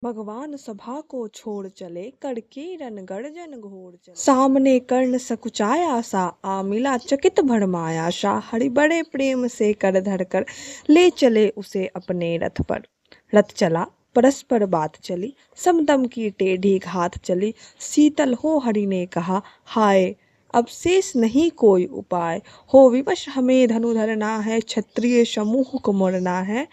भगवान सभा को छोड़ चले, करके रणगर्जन घोर चले। सामने कर्ण सकुचाया सा, आ मिला चकित भरमाया सा। हरि बड़े प्रेम से कर धरकर ले चले उसे अपने रथ पर। रथ चला, परस्पर बात चली, समदम की टेढ़ी घात चली। शीतल हो हरि ने कहा, हाय अब शेष नहीं कोई उपाय। हो विवश हमें धनु धरना है, क्षत्रिय समूह को मोड़ना है।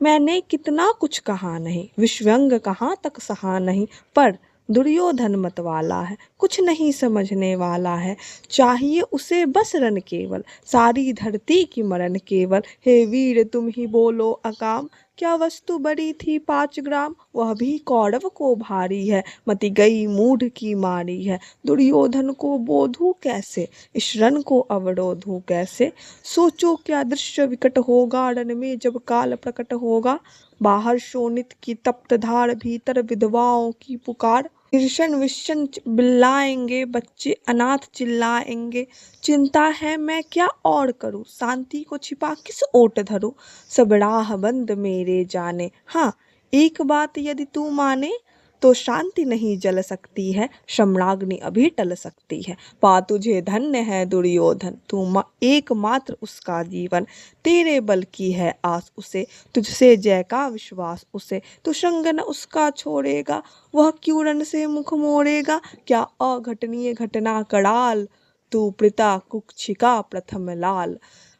मैंने कितना कुछ कहा नहीं, विश्वंग कहाँ तक सहा नहीं। पर दुर्योधन मत वाला है, कुछ नहीं समझने वाला है। चाहिए उसे बस रण केवल, सारी धरती की मरण केवल। हे वीर तुम ही बोलो अकाम, क्या वस्तु बड़ी थी 5 ग्राम। वह भी कौरव को भारी है, मति गई मूढ़ की मारी है। दुर्योधन को बोधूं कैसे, इस रण को अवरोधूं कैसे। सोचो क्या दृश्य विकट होगा, रण में जब काल प्रकट होगा। बाहर शोणित की तप्त धार, भीतर विधवाओं की पुकार। ईर्षण विषण बिल्लाएंगे, बच्चे अनाथ चिल्लाएंगे। चिंता है मैं क्या और करूं, शांति को छिपा किस ओट धरूं। सब राह बंद मेरे जाने, हाँ एक बात यदि तू माने। तो शांति नहीं जल सकती है, सम्राग्नि अभी टल सकती है। पा तुझे धन्य है दुर्योधन, तू एकमात्र उसका जीवन। तेरे बल की है आस उसे, तुझसे जय का विश्वास उसे। तू संग न उसका छोड़ेगा, वह क्यों रण से मुख मोड़ेगा। क्या अघटनीय घटना कराल, तू पिता कुक्षिका प्रथम लाल।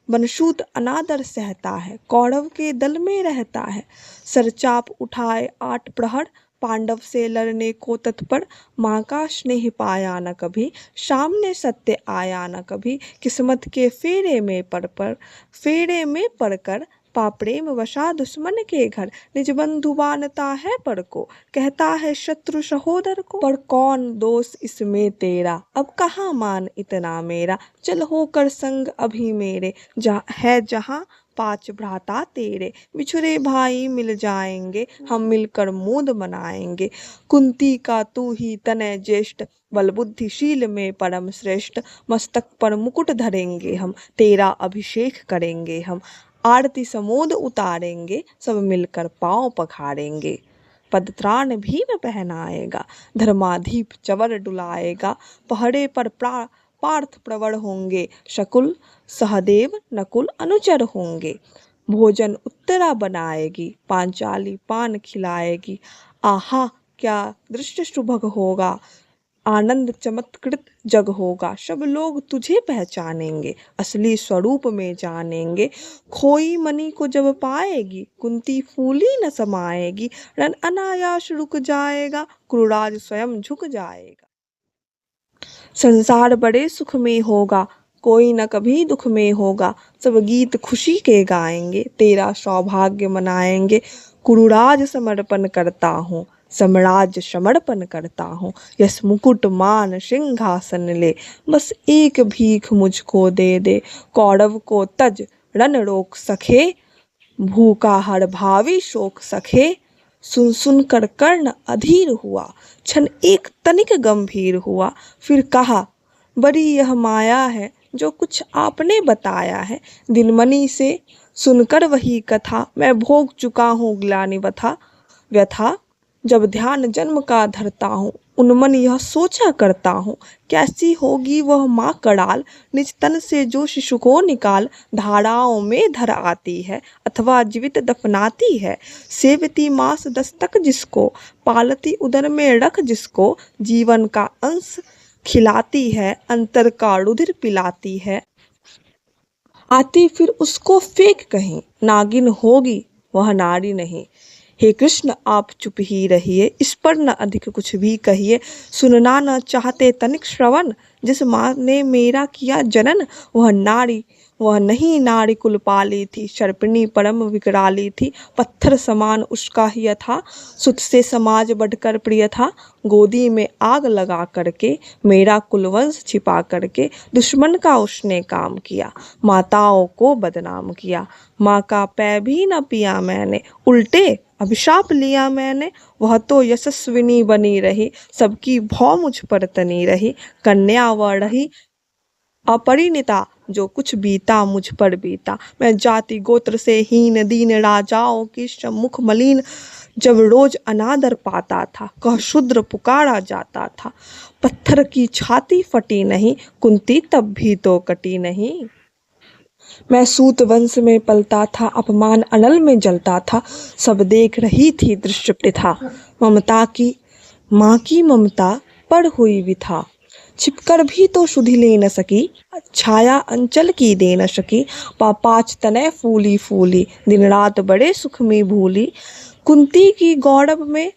बनसूत अनादर सहता है, कौरव के दल में रहता है। सरचाप उठाए 8 प्रहर, पांडव से लड़ने को तत्पर। माँ का स्नेह पाया न कभी, सामने सत्य आया न कभी। किस्मत के फेरे में पड़कर, पा प्रेम वशा दुश्मन के घर। निज बंधु बानता है पर को, कहता है शत्रु सहोदर को। पर कौन दोष इसमें तेरा, अब कहाँ मान इतना मेरा। चल होकर संग अभी मेरे, जहाँ 5 भ्राता तेरे। बिछुड़े भाई मिल जाएंगे, हम मिलकर मूद मनाएंगे। कुंती का तू ही तनय ज्येष्ठ, बल बुद्धिशील में परम श्रेष्ठ। मस्तक पर मुकुट धरेंगे हम, तेरा अभिषेक करेंगे हम। आरती समोद उतारेंगे, सब मिलकर पांव पखारेंगे। पदत्राण भीम पहनाएगा, धर्माधीप चवर डुलाएगा। पहरे पर पार्थ प्रवर होंगे, शकुल सहदेव नकुल अनुचर होंगे। भोजन उत्तरा बनाएगी, पांचाली पान खिलाएगी। आहा क्या दृश्य सुभग होगा, आनंद चमत्कृत जग होगा। सब लोग तुझे पहचानेंगे, असली स्वरूप में जानेंगे। खोई मणि को जब पाएगी, कुंती फूली न समाएगी। रण अनायास रुक जाएगा, क्रुराज स्वयं झुक जाएगा। संसार बड़े सुख में होगा, कोई न कभी दुख में होगा। सब गीत खुशी के गाएंगे, तेरा सौभाग्य मनाएंगे। कुरुराज समर्पण करता हूँ, साम्राज्य समर्पण करता हूँ। यस मुकुट मान सिंहासन ले, बस एक भीख मुझको दे दे। कौरव को तज रण रोक सखे, भूखा हर भावी शोक सखे। सुन सुन कर कर्ण अधीर हुआ, क्षण एक तनिक गंभीर हुआ। फिर कहा, बड़ी यह माया है जो कुछ आपने बताया है। दिनमणि से सुनकर वही कथा, मैं भोग चुका हूँ ग्लानि व्यथा। जब ध्यान जन्म का धरता हूँ, उन्मन यह सोचा करता हूँ। कैसी होगी वह माँ कराल, निज तन से जो शिशु को निकाल। धाराओं में धर आती है, अथवा जीवित दफनाती है। सेवती मास 10 तक जिसको, पालती उदर में रख जिसको। जीवन का अंश खिलाती है, अंतर का रुधिर पिलाती है। आती फिर उसको फेंक कहीं, नागिन होगी वह नारी नहीं। हे कृष्ण आप चुप ही रहिए, इस पर न अधिक कुछ भी कहिए। सुनना न चाहते तनिक श्रवण, जिस माँ ने मेरा किया जनन। वह नहीं नारी कुल पाली थी, शर्पिणी परम विकराली थी। पत्थर समान उसका हिय था, सुत से समाज बढ़कर प्रिय था। गोदी में आग लगा करके, मेरा कुलवंश छिपा करके। दुश्मन का उसने काम किया, माताओं को बदनाम किया। माँ का पै भी न पिया मैंने, उल्टे अभिशाप लिया मैंने। वह तो यशस्विनी बनी रही, सबकी भौ मुझ पर तनी रही। कन्या वह रही अपरिणिता, जो कुछ बीता मुझ पर बीता। मैं जाति गोत्र से हीन दीन, राजाओं की सम्मुख मलिन। जब रोज अनादर पाता था, कह शूद्र पुकारा जाता था। पत्थर की छाती फटी नहीं, कुंती तब भी तो कटी नहीं। मैं सूत वंश में पलता था, अपमान अनल में जलता था। सब देख रही थी दृश्य प्रथा, ममता की माँ की ममता पर हुई विथा। छिपकर भी तो सुधि ले न सकी, छाया अंचल की दे न सकी। पाँच तनय फूली फूली, दिन रात बड़े सुख में भूली। कुंती की गौरव में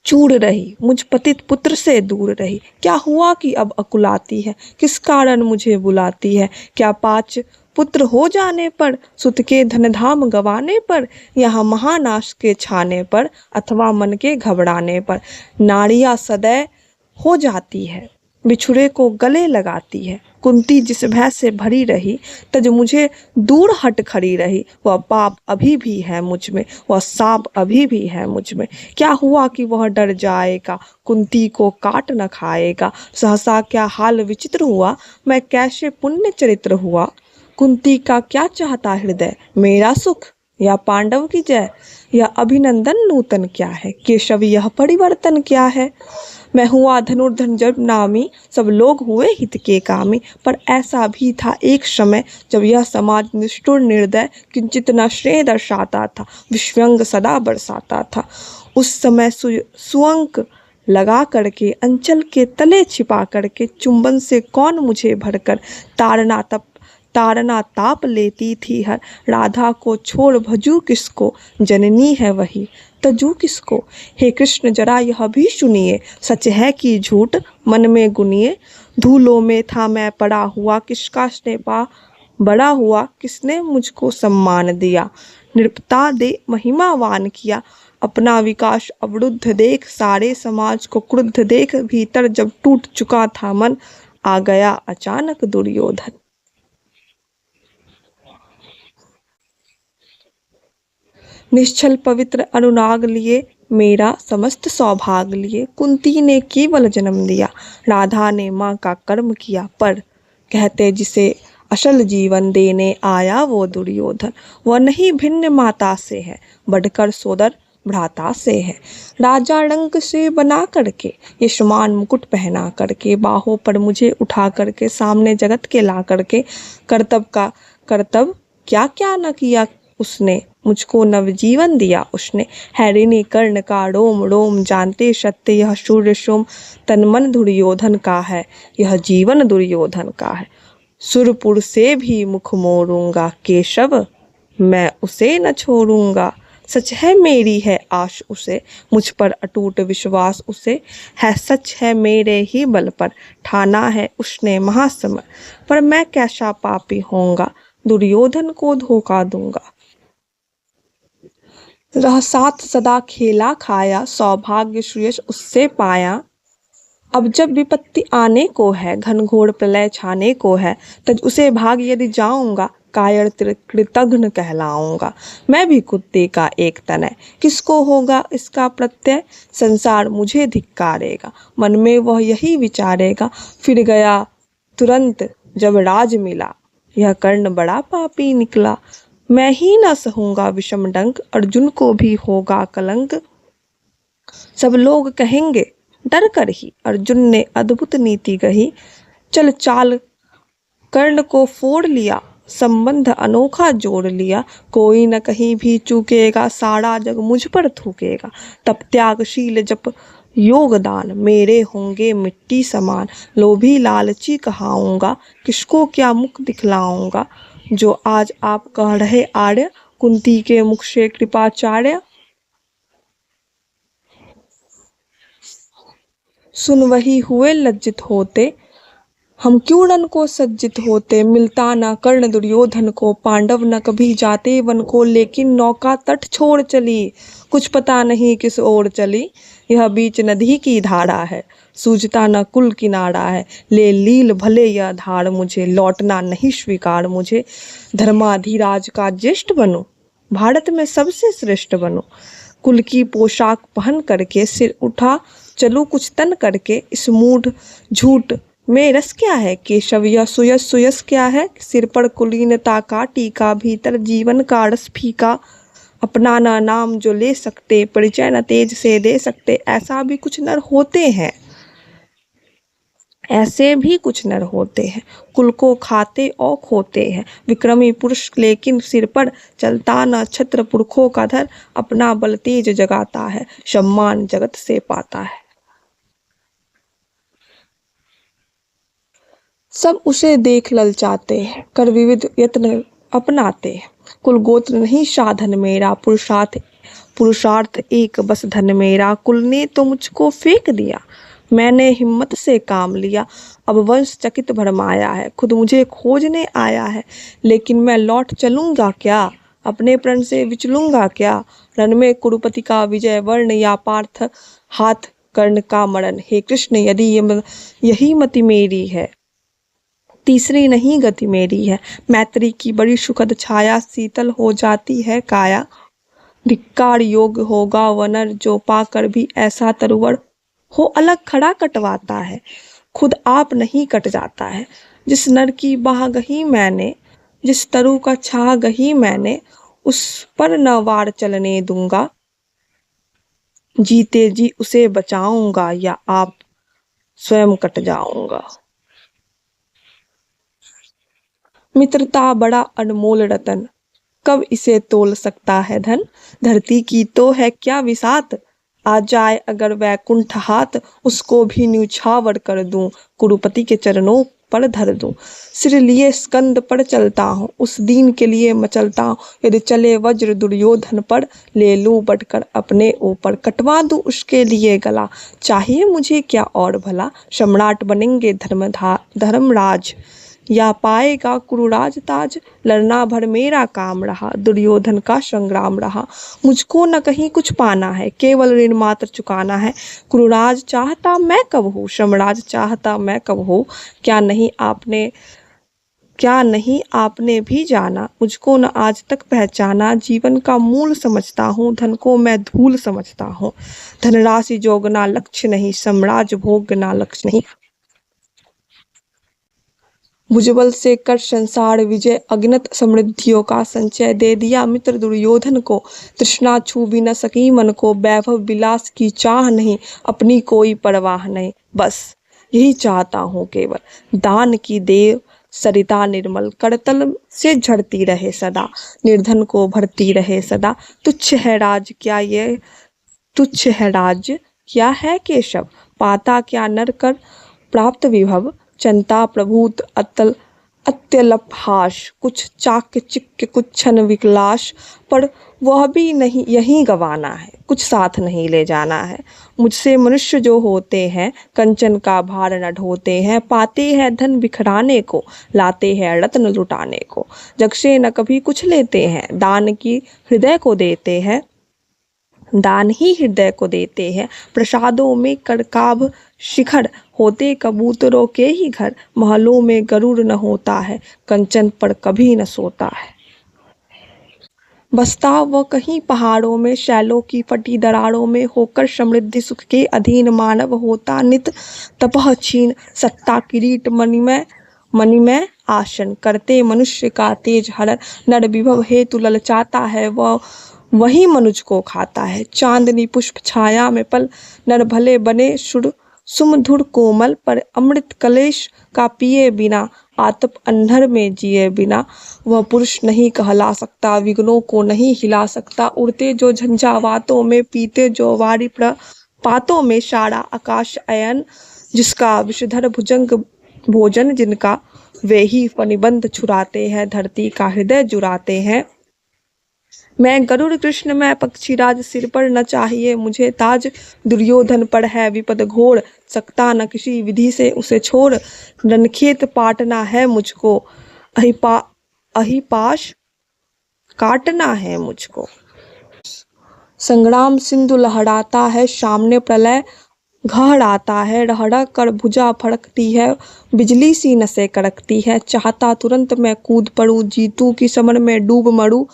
चूर रही, मुझ पतित पुत्र से दूर रही। क्या हुआ कि अब अकुलाती है, किस कारण मुझे बुलाती है। क्या 5 पुत्र हो जाने पर, सुत के धन धाम गवाने पर, यहाँ महानाश के छाने पर, अथवा मन के घबराने पर नारियां सदैव हो जाती है, बिछुड़े को गले लगाती है। कुंती जिस भय से भरी रही, तज मुझे दूर हट खड़ी रही। वह पाप अभी भी है मुझ में, वह साप अभी भी है मुझ में। क्या हुआ कि वह डर जाएगा, कुंती को काट न खाएगा। सहसा क्या हाल विचित्र हुआ, मैं कैसे पुण्य चरित्र हुआ। कुंती का क्या चाहता हृदय, मेरा सुख या पांडव की जय। यह अभिनंदन नूतन क्या है, केशव यह परिवर्तन क्या है। मैं हुआ धनुर्धर जब नामी, सब लोग हुए हित के कामी। पर ऐसा भी था एक समय, जब यह समाज निष्ठुर निर्दय, किंचित न श्रेय दर्शाता था, विषव्यंग सदा बरसाता था। उस समय सुअंक लगा करके, अंचल के तले छिपा करके, चुंबन से कौन मुझे भरकर तारना ताप लेती थी हर। राधा को छोड़ भजू किसको, जननी है वही तजू किसको। हे कृष्ण जरा यह भी सुनिए, सच है कि झूठ मन में गुनिए। धूलों में था मैं पड़ा हुआ, किसका स्नेह बड़ा हुआ, किसने मुझको सम्मान दिया। नृपता दे महिमावान किया, अपना विकास अवरुद्ध देख, सारे समाज को क्रुद्ध देख। भीतर जब टूट चुका था मन, आ गया अचानक दुर्योधन। निश्चल पवित्र अनुराग लिए, मेरा समस्त सौभाग लिए। कुंती ने केवल जन्म दिया, राधा ने माँ का कर्म किया। पर कहते जिसे असल जीवन देने आया वो दुर्योधन, वह नहीं भिन्न माता से है, बढ़कर सोदर भ्राता से है। राजा रंग से बना करके, यशमान मुकुट पहना करके, बाहों पर मुझे उठा करके, सामने जगत के ला करके, कर्तव्य क्या क्या न किया उसने, मुझको नवजीवन दिया उसने। हैरिनी कर्ण का रोम रोम जानते सत्य, यह सूर्य सोम तन मन दुर्योधन का है, यह जीवन दुर्योधन का है। सुरपुर से भी मुख मोड़ूंगा, केशव मैं उसे न छोड़ूंगा। सच है मेरी है आश उसे, मुझ पर अटूट विश्वास उसे है। सच है मेरे ही बल पर ठाना है उसने महासमर। पर मैं कैसा पापी होऊंगा, दुर्योधन को धोखा दूंगा। रह साथ सदा खेला खाया, सौभाग्य सुयश उससे पाया। अब जब विपत्ति आने को है, घनघोर प्रलय छाने को है, तब उसे भाग यदि जाऊंगा, कायर कृतघ्न कहलाऊंगा। मैं भी कुत्ते का एक तनय, किसको होगा इसका प्रत्यय। संसार मुझे धिक्कारेगा, मन में वह यही विचारेगा। फिर गया तुरंत जब राज मिला, यह कर्ण बड़ा पापी निकला। मैं ही न सहूंगा विषम डंक, अर्जुन को भी होगा कलंक। सब लोग कहेंगे डर कर ही, अर्जुन ने अद्भुत नीति कही। चल चाल कर्ण को फोड़ लिया, संबंध अनोखा जोड़ लिया। कोई न कहीं भी चूकेगा, सारा जग मुझ पर थूकेगा। तब त्यागशील जप योगदान, मेरे होंगे मिट्टी समान। लोभी लालची कहाऊंगा, किसको क्या मुख दिखलाऊंगा। जो आज आप कह रहे आर्य, कुंती के मुख से कृपाचार्य। सुन वही हुए लज्जित होते, हम क्यों रण को सज्जित होते। मिलता न कर्ण दुर्योधन को, पांडव न कभी जाते वन को। लेकिन नौका तट छोड़ चली, कुछ पता नहीं किस ओर चली। यह बीच नदी की धारा है, सूझता न कुल किनारा है। ले लील भले यह धार मुझे, लौटना नहीं स्वीकार मुझे। धर्माधिराज का ज्येष्ठ बनूं, भारत में सबसे श्रेष्ठ बनूं। कुल की पोशाक पहन करके, सिर उठा चलूं कुछ तन करके। इस मूढ़ झूठ में रस क्या है, केशव यह सुयस क्या है। सिर पर कुलीनता का टीका, भीतर जीवन का रस फीका। अपना न नाम जो ले सकते, परिचय न तेज से दे सकते, ऐसा भी कुछ नर होते हैं, ऐसे भी कुछ नर होते हैं। कुल को खाते और खोते हैं, विक्रमी पुरुष लेकिन सिर पर चलता न छत्र, पुरखों का धर अपना बल तेज जगाता है, सम्मान जगत से पाता है। सब उसे देख ललचाते हैं, कर विविध यत्न अपनाते हैं। कुल गोत्र नहीं साधन मेरा, पुरुषार्थ एक बस धन मेरा। कुल ने तो मुझको फेंक दिया, मैंने हिम्मत से काम लिया। अब वंश चकित भरमाया है, खुद मुझे खोजने आया है। लेकिन मैं लौट चलूंगा क्या, अपने प्रण से विचलूंगा क्या। रण में कुरुपति का विजय वर्ण, या पार्थ हाथ कर्ण का मरण। हे कृष्ण यदि यही मति मेरी है, तीसरी नहीं गति मेरी है। मैत्री की बड़ी सुखद छाया, शीतल हो जाती है काया। धिक्कार योग होगा वनर, जो पाकर भी ऐसा तरुवर हो। अलग खड़ा कटवाता है, खुद आप नहीं कट जाता है। जिस नर की बाह गही मैंने, जिस तरु का छा गही मैंने, उस पर न वार चलने दूंगा। जीते जी उसे बचाऊंगा, या आप स्वयं कट जाऊंगा। मित्रता बड़ा अनमोल रतन, कब इसे तोल सकता है धन। धरती की तो है क्या विसात, आ जाए अगर वैकुंठ हाथ, उसको भी न्यूछावर कर दूं, कुरुपति के चरणों पर धर दूं। सिर लिए स्कंद पर चलता हूँ, उस दीन के लिए मचलता हूँ। यदि चले वज्र दुर्योधन पर, ले लूं बढ़कर अपने ऊपर, कटवा दूं उसके लिए गला। चाहिए मुझे क्या और भला, सम्राट बनेंगे धर्मराज, या पाएगा कुरुराज ताज। लड़ना भर मेरा काम रहा, दुर्योधन का संग्राम रहा। मुझको न कहीं कुछ पाना है, केवल ऋण मात्र चुकाना है। कुरुराज चाहता मैं कब हूँ, सम्राज चाहता मैं कब हूँ। क्या नहीं आपने भी जाना, मुझको न आज तक पहचाना। जीवन का मूल समझता हूँ, धन को मैं धूल समझता हूँ। धनराशि जोगना लक्ष्य नहीं, साम्राज्य भोगना लक्ष्य नहीं। भुजबल से कर संसार विजय, अगणित समृद्धियों का संचय दे दिया मित्र दुर्योधन को। तृष्णा छू भी न सकी मन को, वैभव विलास की चाह नहीं, अपनी कोई परवाह नहीं। बस यही चाहता हूँ केवल, दान की देव सरिता निर्मल, करतल से झड़ती रहे सदा, निर्धन को भरती रहे सदा। तुच्छ है राज क्या है केशव, पाता क्या नर कर प्राप्त विभव। चंता प्रभूत अतल अत्यलपहास, कुछ चाक चिक्क कुछ क्षण विकलाश। पर वह भी नहीं यहीं गवाना है, कुछ साथ नहीं ले जाना है। मुझसे मनुष्य जो होते हैं, कंचन का भार न ढोते हैं। पाते हैं धन बिखराने को, लाते हैं रत्न लुटाने को। जग से न कभी कुछ लेते हैं, दान की हृदय को देते हैं। दान ही हृदय को देते हैं, प्रसादों में करकाभ शिखर, होते कबूतरों के ही घर। महलों में गरुड़ न होता है, कंचन पर कभी न सोता है। बसता वह कहीं पहाड़ों में, शैलों की फटी दरारों में। होकर समृद्धि सुख के अधीन, मानव होता नित तपह क्षीण। सत्ता किरीट मणिमय आसन, करते मनुष्य का तेज हरण। नर विभव हेतु ललचाता है, वह वही मनुज को खाता है। चांदनी पुष्प छाया में पल, नर भले बने सुमधुर कोमल। पर अमृत कलेश का पिए बिना, आतप अंधर में जिए बिना। वह पुरुष नहीं कहला सकता, विघ्नों को नहीं हिला सकता। उड़ते जो झंझावातों में, पीते जो वारी पातों में। सारा आकाश अयन जिसका, विषधर भुजंग भोजन जिनका। वे ही फनिबंध छुराते हैं, धरती का हृदय जुराते हैं। मैं गरुड़ कृष्ण मैं पक्षीराज, सिर पर न चाहिए मुझे ताज। दुर्योधन पर है विपद घोर, सकता न किसी विधि से उसे छोड़। रणखेत पाटना है मुझको, अहिपाश काटना है मुझको। संग्राम सिंधु लहराता है, सामने प्रलय घहराता है। रहड़ कर भुजा फड़कती है, बिजली सी नसें कड़कती है। चाहता तुरंत मैं कूद पड़ूं, जीतू की समर में डूब मरूं।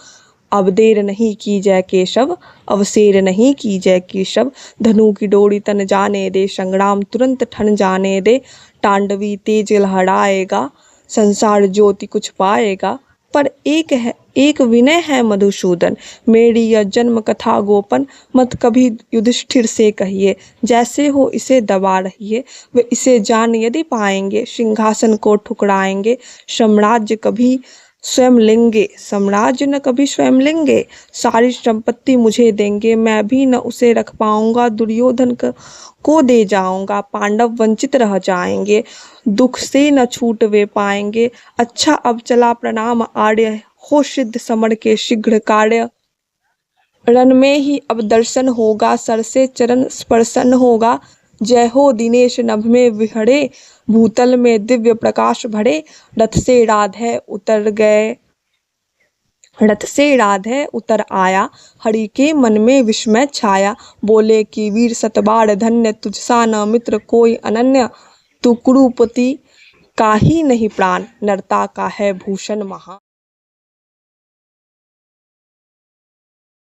अब देर नहीं की जय केशव, अवसेर नहीं की जय केशव। धनु की डोरी तन जाने दे, संग्राम तुरंत ठन जाने दे। तांडवी तेज लहराएगा, संसार ज्योति कुछ पाएगा। पर एक विनय है मधुसूदन, मेरी यह जन्म कथा गोपन मत कभी युधिष्ठिर से कहिए। जैसे हो इसे दबा रहिए, वे इसे जान यदि पाएंगे सिंहासन को ठुकराएंगे। साम्राज्य न कभी स्वयं लेंगे, सारी संपत्ति मुझे देंगे, मैं भी न उसे रख पाऊंगा, दुर्योधन को दे जाऊंगा, पांडव वंचित रह जाएंगे, दुख से न छूट वे पाएंगे। अच्छा अब चला प्रणाम आर्य, हो सिद्ध समर के शीघ्र कार्य। रण में ही अब दर्शन होगा, सर से चरण स्पर्शन होगा। जय हो दिनेश नभ में विहरे, भूतल में दिव्य प्रकाश भरे। रथ से राधे उतर आया, हरि के मन में विस्मय छाया। बोले कि वीर सतबार धन्य, तुझसा न मित्र कोई अनन्य। तू कुरुपति का ही नहीं प्राण, नरता का है भूषण महा।